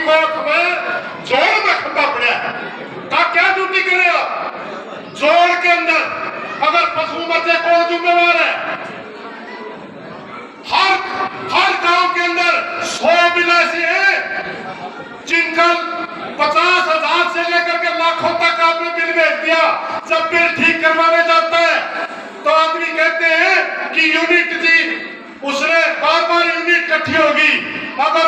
Court में जोड़ में खंबा पड़ा का क्या ड्यूटी करे आप? जोड़ के अंदर अगर पशु मर जाए कौन जिम्मेवार है? हर गांव के अंदर 100 बिल ऐसे हैं जिनका 50,000 से लेकर के लाखों तक आपने बिल भेज दिया। जब बिल ठीक करवाने जाता है तो आदमी कहते हैं कि यूनिट जी उसने बार यूनिट इकट्ठी होगी। अगर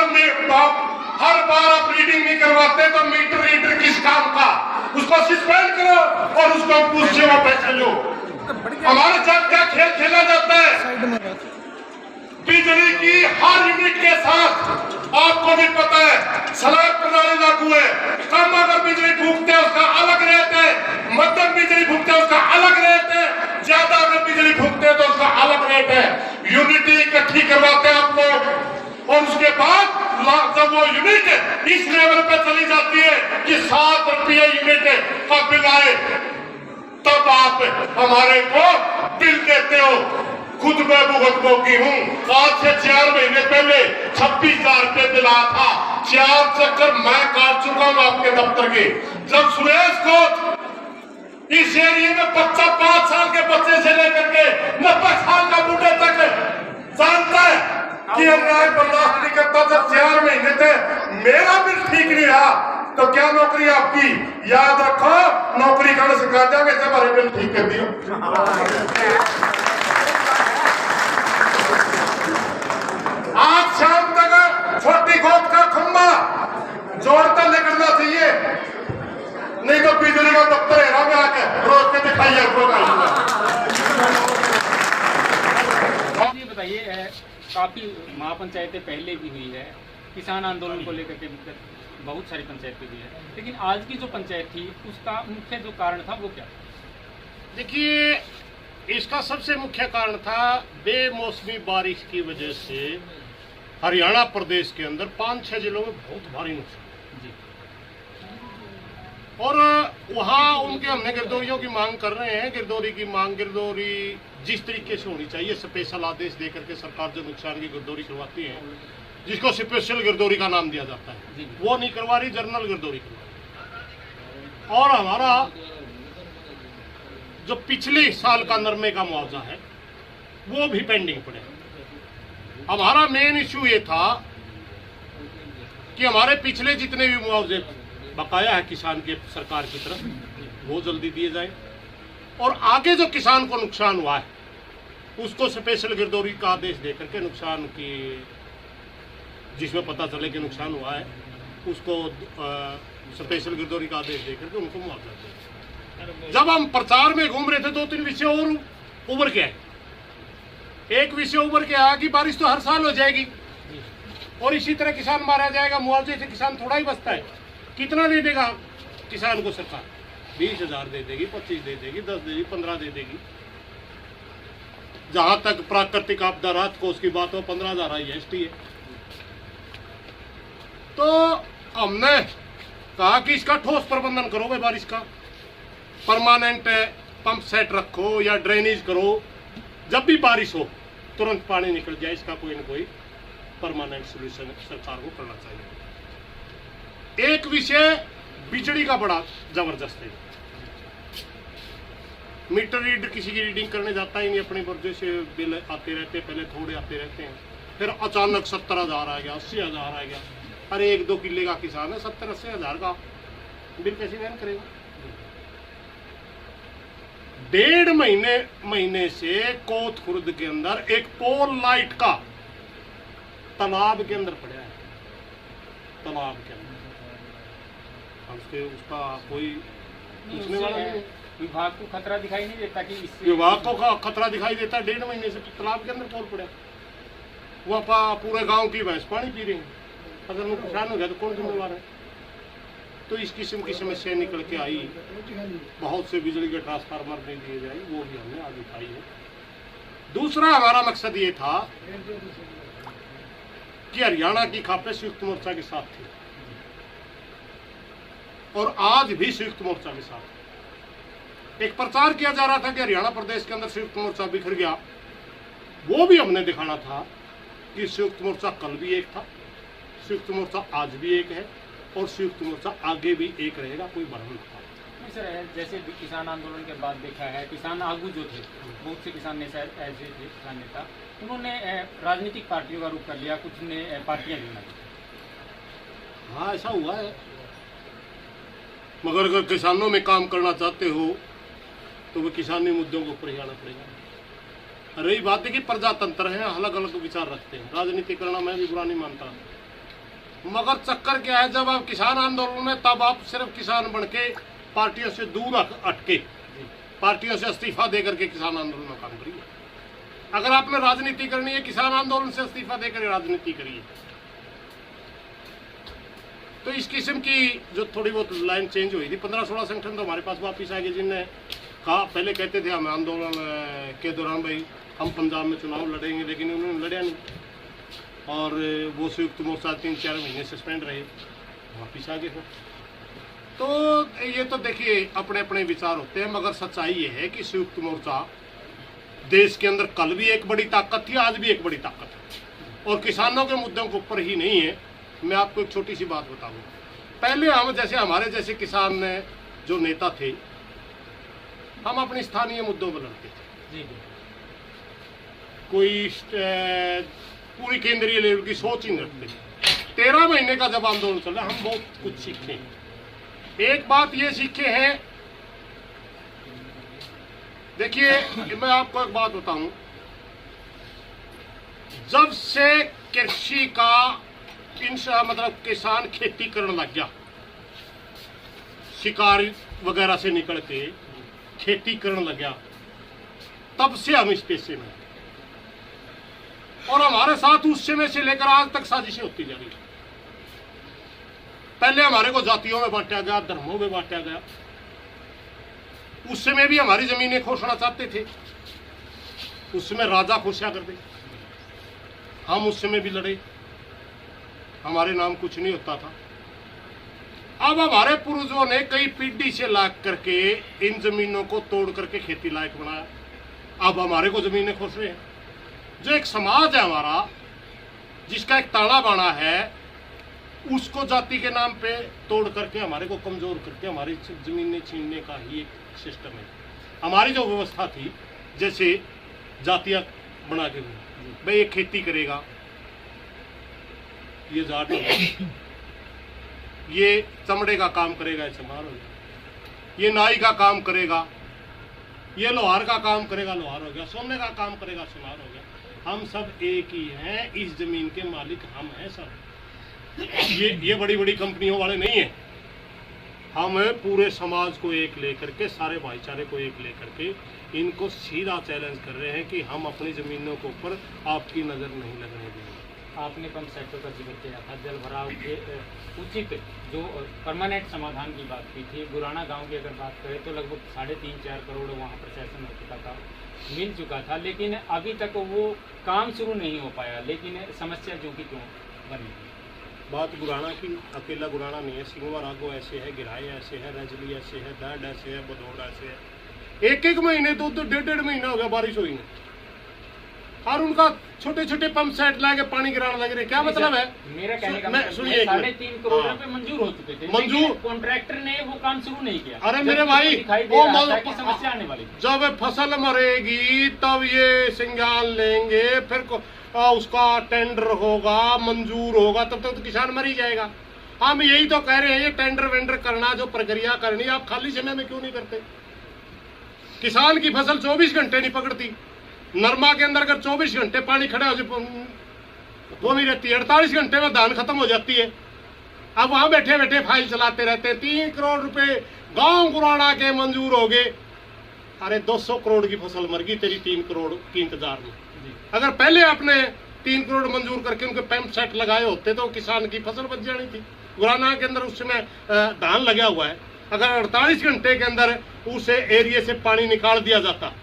हर बार आप रीडिंग नहीं करवाते तो मीटर रीडर किस काम का? उसको सस्पेंड करो और उसको पूछ सेवा पैसे लो। हमारे साथ क्या खेल खेला जाता है? बिजली की हर यूनिट के साथ आपको भी पता है स्लैब प्रणाली लागू है। कम अगर बिजली फूकते हैं उसका अलग रेट है, मध्यम बिजली फूकते हैं उसका अलग रेट है, ज्यादा अगर बिजली फूकते हैं तो उसका अलग रेट है। यूनिटी इकट्ठी करवाते हैं आप लोग और उसके बाद जब वो यूनिट इस लेवल पे चली जाती है कि 7 रुपये यूनिट का बिल आए तब आप हमारे को बिल देते हो। खुद मैं भुगतने की हूँ। आज से 4 महीने पहले 26,000 रुपये बिल आया था। 4 चक्कर मैं काट चुका हूँ आपके दफ्तर के। जब सुरेश कोच इस एरिया में बच्चा 5 साल के बच्चे से लेकर के 90 साल का बूढ़े तक जानता है कि अन्याय बर्दाश्त नहीं करता। जब 4 महीने थे मेरा बिल ठीक नहीं रहा तो क्या नौकरी आपकी? याद रखो नौकरी करने सिखा देंगे जब हमारे बिल ठीक कर दियो। आज शाम तक छोटी गोद का खंबा जोड़ता निकलना चाहिए, नहीं तो बिजली का दफ्तर है में आके रोज के दिखाइए। ये बताइए, काफी महापंचायतें पहले भी हुई है, किसान आंदोलन को लेकर के बहुत सारी पंचायतें हुई है, लेकिन आज की जो पंचायत थी उसका मुख्य जो कारण था वो क्या? देखिए, इसका सबसे मुख्य कारण था बेमौसमी बारिश की वजह से हरियाणा प्रदेश के अंदर 5-6 जिलों में बहुत भारी नुकसान जी। और वहाँ उनके हमने गिरदौरियों की मांग कर रहे हैं। गिरदौरी की मांग, गिरदौरी जिस तरीके से होनी चाहिए, स्पेशल आदेश देकर के सरकार जो नुकसान की गिरदौरी करवाती है, जिसको स्पेशल गिरदौरी का नाम दिया जाता है, वो नहीं करवा रही, जनरल गिरदौरी करवा। और हमारा जो पिछले साल का नरमे का मुआवजा है वो भी पेंडिंग पड़े। हमारा मेन इश्यू ये था कि हमारे पिछले जितने भी मुआवजे बकाया है किसान के सरकार की तरफ वो जल्दी दिए जाए, और आगे जो किसान को नुकसान हुआ है उसको स्पेशल गिरदौरी का आदेश देकर के नुकसान की, जिसमें पता चले कि नुकसान हुआ है, उसको स्पेशल गिरदौरी का आदेश देकर के उनको मुआवजा दें। जब हम प्रचार में घूम रहे थे 2-3 विषय और उभर के आए। एक विषय उभर के आया कि बारिश तो हर साल हो जाएगी और इसी तरह किसान मारा जाएगा, मुआवजे से किसान थोड़ा ही बचता है। कितना दे देगा किसान को सरकार? 20,000 दे देगी, 25 दे देगी, 10 दे देगी, 15 दे देगी। जहां तक प्राकृतिक आपदा राहत कोष की बात हो 15,000 IST है। तो हमने कहा कि इसका ठोस प्रबंधन करो भाई, बारिश का परमानेंट पंप सेट रखो या ड्रेनेज करो, जब भी बारिश हो तुरंत पानी निकल जाए, इसका कोई न कोई परमानेंट सोल्यूशन सरकार को करना चाहिए। एक विषय बिजली का बड़ा जबरदस्त है। मीटर रीडर किसी की रीडिंग करने जाता ही नहीं, अपनी मर्जी से बिल आते रहते, पहले थोड़े आते रहते हैं, फिर अचानक 70,000 आ गया, 80,000 आ गया। अरे 1-2 किले का किसान है, 70-80 हजार का बिल कैसे वहन करेगा? 1.5 महीने से कोत खुर्द के अंदर एक पोल लाइट का तालाब के अंदर पड़ा है, तालाब के अंदर। उसका कोई पूछने वाला नहीं। विभाग को खतरा दिखाई नहीं देता कि विभाग को खतरा दिखाई देता है। 1.5 महीने से तालाब के अंदर पोल पड़ा, वह पूरे गांव की भैंस पानी पी रही है। अगर नुकसान हो गया तो कौन जिम्मेवार है? तो इस किस्म की समस्या निकल के आई। बहुत से बिजली के ट्रांसफार्मर नहीं दिए जाए, वो भी हमने आज उठाई है। दूसरा हमारा मकसद ये था कि हरियाणा की खापें संयुक्त मोर्चा के साथ थी और आज भी संयुक्त मोर्चा के साथ। एक प्रचार किया जा रहा था कि हरियाणा प्रदेश के अंदर संयुक्त मोर्चा बिखर गया, वो भी हमने दिखाना था कि संयुक्त मोर्चा कल भी एक था, संयुक्त मोर्चा आज भी एक है और संयुक्त मोर्चा आगे भी एक रहेगा, कोई भ्रम नहीं। नहीं सर, जैसे किसान आंदोलन के बाद देखा है, किसान आगू जो थे, बहुत से किसान नेता ऐसे थे, किसान नेता, उन्होंने राजनीतिक पार्टियों का रुख कर लिया, कुछ ने पार्टियां भी बना दी। हाँ, ऐसा हुआ है। मगर अगर किसानों में काम करना चाहते हो तो वे किसानी मुद्दों को ऊपर ही आना पड़ेगा। रही बात है कि प्रजातंत्र है, अलग अलग विचार रखते हैं, राजनीति करना मैं भी बुरा नहीं मानता, मगर चक्कर क्या है, जब आप किसान आंदोलन में, तब आप सिर्फ किसान बन के पार्टियों से दूर हटके, पार्टियों से इस्तीफा दे करके किसान आंदोलन में काम करिए। अगर आपने राजनीति करनी है, किसान आंदोलन से इस्तीफा देकर राजनीति करिए। तो इस किस्म की जो थोड़ी बहुत लाइन चेंज हुई थी, 15-16 संगठन तो हमारे पास वापिस आ गए, जिनने कहा, पहले कहते थे हम आंदोलन के दौरान भाई हम पंजाब में चुनाव लड़ेंगे, लेकिन उन्होंने लड़िया नहीं, और वो संयुक्त मोर्चा 3-4 महीने सस्पेंड रहे, वापिस आ गए फिर। तो ये तो देखिए अपने अपने विचार होते हैं, मगर सच्चाई ये है कि संयुक्त मोर्चा देश के अंदर कल भी एक बड़ी ताकत थी, आज भी एक बड़ी ताकत है, और किसानों के मुद्दों के ऊपर ही नहीं है। मैं आपको एक छोटी सी बात बताऊं, पहले हम जैसे हमारे जैसे किसान जो नेता थे, हम अपने स्थानीय मुद्दों पर लड़ते थे, कोई पूरी केंद्रीय लेवल की सोच ही नहीं रखते। 13 महीने का जब आंदोलन चला, हम बहुत कुछ सीखे। एक बात ये सीखे हैं, देखिए मैं आपको एक बात बताऊं, जब से कृषि का मतलब किसान खेती करने लग गया, शिकार वगैरह से निकल के खेती करने लग गया, तब से हम इस पेशे में, और हमारे साथ उस समय से लेकर आज तक साजिशें होती जा रही है। पहले हमारे को जातियों में बांटा गया, धर्मों में बांटा गया, उस समय भी हमारी जमीनें खोसना चाहते थे, उस समय राजा खोसा करते, हम उस समय भी लड़े, हमारे नाम कुछ नहीं होता था। अब हमारे पूर्वजों ने कई पीढ़ी से लाग करके इन जमीनों को तोड़ करके खेती लायक बनाया, अब हमारे को जमीनें खोस रहे हैं। जो एक समाज है हमारा, जिसका एक ताना बाना है, उसको जाति के नाम पे तोड़ करके हमारे को कमजोर करके हमारी जमीनें छीनने का ही एक सिस्टम है। हमारी जो व्यवस्था थी, जैसे जातियां बना के, भाई ये खेती करेगा, ये जाट होगा, ये चमड़े का काम करेगा, ये चमार होगा, ये नाई का काम करेगा, ये लोहार का काम करेगा, लोहार हो गया, सोने का काम करेगा, सोनार हो गया। हम सब एक ही हैं, इस जमीन के मालिक हम हैं सब। ये बड़ी बड़ी कंपनियों वाले नहीं है, हम पूरे समाज को एक लेकर के, सारे भाईचारे को एक लेकर के इनको सीधा चैलेंज कर रहे हैं कि हम अपनी जमीनों के ऊपर आपकी नज़र नहीं लगने देंगे। आपने पंप सेटों का जिक्र किया था, जल भराव के उचित जो परमानेंट समाधान की बात की थी। गुराना गांव की अगर बात करें तो लगभग 3.5-4 करोड़ वहां प्रशासन हो चुका था, मिल चुका था, लेकिन अभी तक वो काम शुरू नहीं हो पाया। लेकिन समस्या जो कि क्यों बनी? बात गुराना की अकेला गुराना नहीं है, सिंगवा रागो ऐसे है, गिराए ऐसे है, रजली ऐसे है, दर्द ऐसे है, बदौड़ ऐसे है। एक महीने तो 1.5 महीना हो गया बारिश हुई है, और उनका छोटे छोटे पंप सेट लाके पानी गिराने लग रहे। क्या मतलब है? मेरा कहने का सुनिए, 3.5 करोड़ रुपए मंजूर हो चुके थे, मंजूर, कॉन्ट्रैक्टर ने वो काम शुरू नहीं किया। अरे मेरे भाई, वो समस्या आने वाली, जब फसल मरेगी तब ये संज्ञान लेंगे, फिर उसका टेंडर होगा, मंजूर होगा, तब तक तो किसान मर ही जाएगा। हम यही तो कह रहे हैं, ये टेंडर वेंडर करना, जो प्रक्रिया करनी, आप खाली समय में क्यों नहीं करते? किसान की फसल 24 घंटे नहीं पकड़ती। नरमा के अंदर अगर 24 घंटे पानी खड़ा हो वो नहीं रहती, 48 घंटे में धान खत्म हो जाती है। अब वहां बैठे बैठे फाइल चलाते रहते हैं। 3 करोड़ रुपए गांव गुराना के मंजूर हो गए। अरे 200 करोड़ की फसल मर गई तेरी 3 करोड़ की इंतजार में। अगर पहले आपने 3 करोड़ मंजूर करके उनके पंप सेट लगाए होते तो किसान की फसल बच जानी थी। गुराना के अंदर उस समय धान लगा हुआ है, अगर 48 घंटे के अंदर उस एरिया से पानी निकाल दिया जाता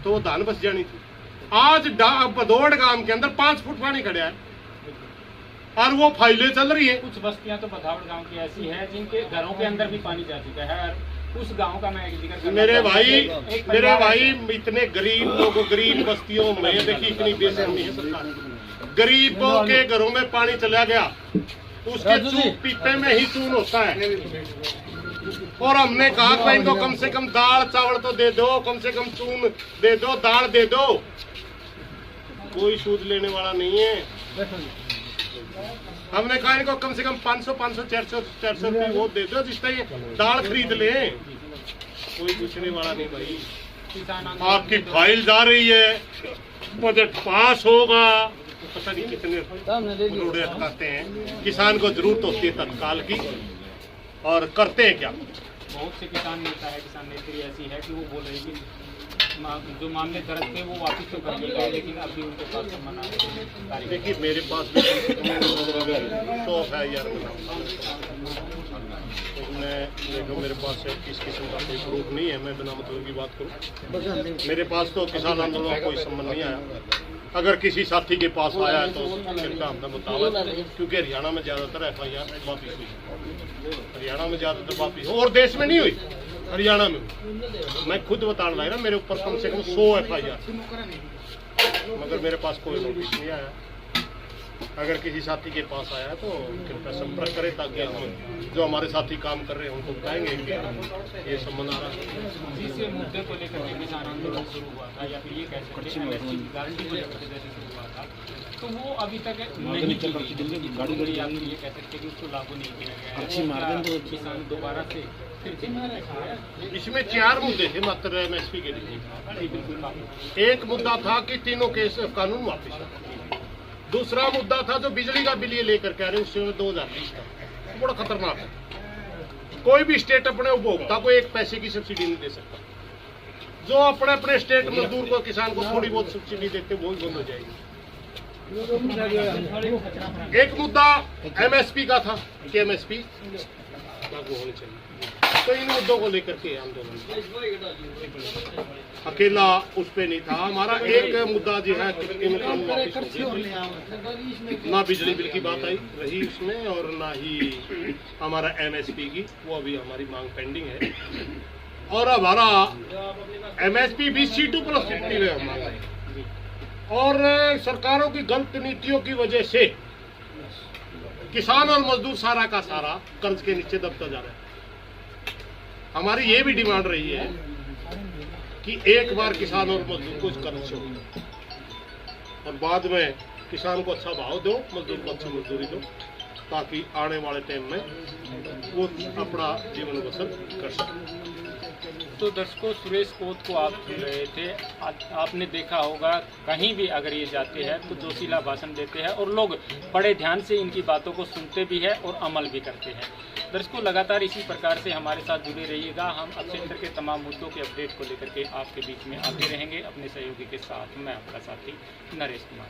तो वो धान बच जानी थी। आज बदौड़ गांव के अंदर 5 फुट पानी खड़ा है और वो फाइलें चल रही है। कुछ बस्तियां तो बदावड़ गांव की ऐसी है जिनके घरों के अंदर भी पानी जा चुका है। उस गांव का मैं जिक्र मेरे भाई इतने गरीब लोगों, गरीब बस्तियों में देखिए इतनी बेशर्मी है सरकार। गरीबों के घरों में पानी चला गया, उसके चून पीपे में ही चून होता है। और हमने कहा भाई इनको कम से कम दाल चावल तो दे दो, कम से कम चून दे दो, दाल दे दो। कोई सूद लेने वाला नहीं है। हमने कहा इनको कम से कम 500 400 रुपये वो दे दो जिससे ये दाल खरीद ले। कोई पूछने वाला नहीं भाई। आपकी फाइल जा रही है, बजट पास होगा, पता नहीं कितने रोड़े अटकाते हैं। किसान को जरूरत होती है तत्काल की, और करते हैं क्या। बहुत से किसान नेता है, किसान नेत्री ऐसी है कि वो बोल रही कि जो मामले दर्ज थे वो वापस तो कर लिया है, लेकिन अभी उनके पास सम्मान आ रहे हैं। देखिए मेरे पास भी 100 है यार, मैं देखो मेरे पास इस किस्म का कोई प्रूफ नहीं है। मैं बिना मतलब की बात करूँ, मेरे पास तो किसान आंदोलन का कोई सम्मान नहीं आया। अगर किसी साथी के पास आया है तो फिर हमने बतावा, क्योंकि हरियाणा में ज़्यादातर FIR वापिस हुई। हरियाणा में ज़्यादातर वापिस, और देश में नहीं हुई, हरियाणा में हुई। मैं खुद बताने लगा ना, मेरे ऊपर कम से कम 100 FIR, मगर मेरे पास कोई नोटिस नहीं आया। अगर किसी साथी के पास आया तो कृपया संपर्क करें, ताकि हम जो हमारे साथी काम कर रहे हैं उनको बताएंगे कि ये सम्मान आ रहा है। जिस मुद्दे को लेकर के किसान आंदोलन शुरू हुआ था, या फिर ये कह सकते हैं MSP की गारंटी को लेकर के जैसे शुरू हुआ था, तो वो अभी तक नहीं की गई। आप ये कह सकते हैं कि उसको लागू नहीं किया गया है। किसान दोबारा से फिर इसमें 4 मुद्दे थे मात्र MSP के लिए। बिल्कुल एक मुद्दा था कि तीनों केस कानून वापिस। दूसरा मुद्दा था जो बिजली का बिल ये लेकर के आ रहे हैं, उसमें 2020 का, बड़ा खतरनाक है। कोई भी स्टेट अपने उपभोक्ता को 1 पैसे की सब्सिडी नहीं दे सकता। जो अपने अपने स्टेट मजदूर को, किसान को थोड़ी बहुत सब्सिडी देते वो ही बंद हो जाएगी। एक मुद्दा MSP का था कि MSP लागू होनी चाहिए। तो इन मुद्दों को लेकर के आंदोलन अकेला उस पे नहीं था। हमारा एक मुद्दा जो है ना बिजली बिल की बात आई रही उसमें, और ना ही हमारा MSP की, वो अभी हमारी मांग पेंडिंग है। और हमारा MSP भी C2+50 में हम मांग रहे हैं। और सरकारों की गलत नीतियों की वजह से किसान और मजदूर सारा का सारा कर्ज के नीचे दबता जा रहा है। हमारी ये भी डिमांड रही है कि एक बार किसान और मजदूर को इस कर्ज से उठाओ, और बाद में किसान को अच्छा भाव दो, मजदूर को अच्छी मजदूरी दो, ताकि आने वाले टाइम में वो अपना जीवन बसर कर सके। तो दर्शकों, सुरेश कोत को आप सुन रहे थे। आपने देखा होगा कहीं भी अगर ये जाते हैं तो जोशीला भाषण देते हैं, और लोग बड़े ध्यान से इनकी बातों को सुनते भी हैं और अमल भी करते हैं। दर्शकों, लगातार इसी प्रकार से हमारे साथ जुड़े रहिएगा। हम अब क्षेत्र के तमाम मुद्दों के अपडेट को लेकर के आपके बीच में आते रहेंगे अपने सहयोगी के साथ। मैं आपका साथी नरेश कुमार।